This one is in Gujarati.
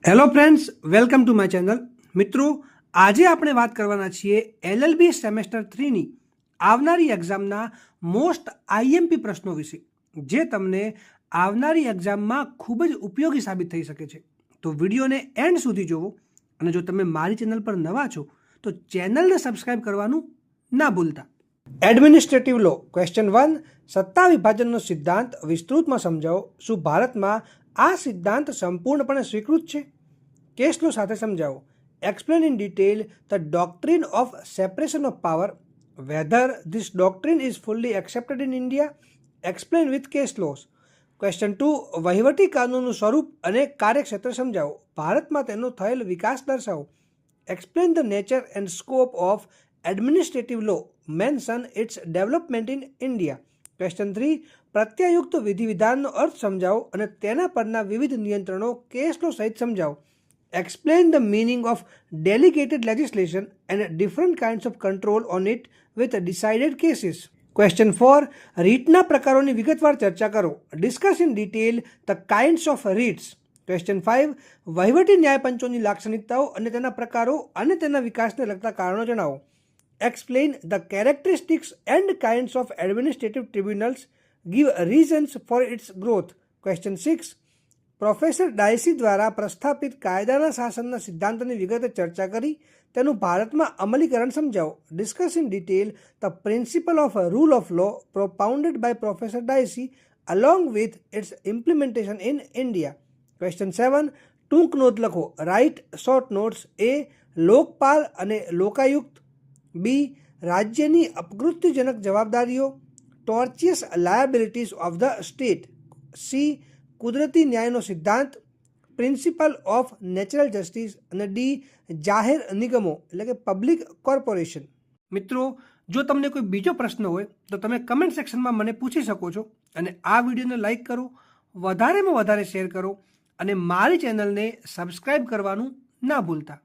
Hello friends, welcome to my channel. મિત્રો, આજે આપણે વાત કરવાના છીએ LLB સેમેસ્ટર 3ની આવનારી એક્ઝામના મોસ્ટ આઈએમપી પ્રશ્નો વિશે, જે તમને આવનારી એક્ઝામમાં ખૂબ જ ઉપયોગી સાબિત થઈ શકે છે. તો વિડીયોને એન્ડ સુધી જોવો, અને જો તમે મારી ચેનલ પર નવા છો તો ચેનલને સબસ્ક્રાઇબ કરવાનું ના ભૂલતા. એડમિનિસ્ટ્રેટિવ લો ક્વેશ્ચન 1. સત્તા વિભાજનનો સિદ્ધાંત વિસ્તૃતમાં સમજાવો. શું ભારતમાં આ સિદ્ધાંત સંપૂર્ણપણે સ્વીકૃત છે? કેસ લો સાથે સમજાવો. Explain in detail the doctrine of separation of power, whether this doctrine is fully accepted in India. Explain with case laws. Question 2. વહીવટી કાનૂનનું સ્વરૂપ અને કાર્યક્ષેત્ર સમજાવો. ભારતમાં તેનો થયેલ વિકાસ દર્શાવો. Explain the nature and scope of administrative law. Mention its development in India. Question 3. પ્રત્યાયુક્ત વિધિ વિધાનનો અર્થ સમજાવો અને તેના પરના વિવિધ નિયંત્રણો કેસ લો સહિત સમજાવો. Explain the meaning of delegated legislation and different kinds of control on it with decided cases. Question 4. રીટના પ્રકારોની વિગતવાર ચર્ચા કરો. Discuss in detail the kinds of writs. Question 5. વહીવટી ન્યાયપંચોની લાક્ષણિકતાઓ અને તેના પ્રકારો અને તેના વિકાસને લગતા કારણો જણાવો. Explain the characteristics and kinds of administrative tribunals. Give reasons for its growth. Question 6. Professor ડાયસી દ્વારા પ્રસ્થાપિત કાયદાના શાસનના સિદ્ધાંતની વિગતે ચર્ચા કરી તેનું ભારતમાં અમલીકરણ સમજાવો. Discuss in detail the principle of rule of law propounded by professor Dicey along with its implementation in India. Question 7. ટૂંક નોંધ લખો. Write short notes. A. Lokpal અને લોકાયુક્ત. બી. રાજ્યની અપકૃત્યજનક જવાબદારીઓ, tortious liabilities of the state. C. કુદરતી ન્યાયનો સિદ્ધાંત, પ્રિન્સિપલ ઓફ નેચરલ જસ્ટિસ. અને ડી. જાહેર નિગમો એટલે કે પબ્લિક કોર્પોરેશન. મિત્રો, જો તમને કોઈ બીજો પ્રશ્ન હોય તો તમે કમેન્ટ સેક્શનમાં મને પૂછી શકો છો, અને આ વિડીયોને લાઈક કરો, વધારેમાં વધારે શેર કરો, અને મારી ચેનલને સબસ્ક્રાઈબ કરવાનું ના ભૂલતા.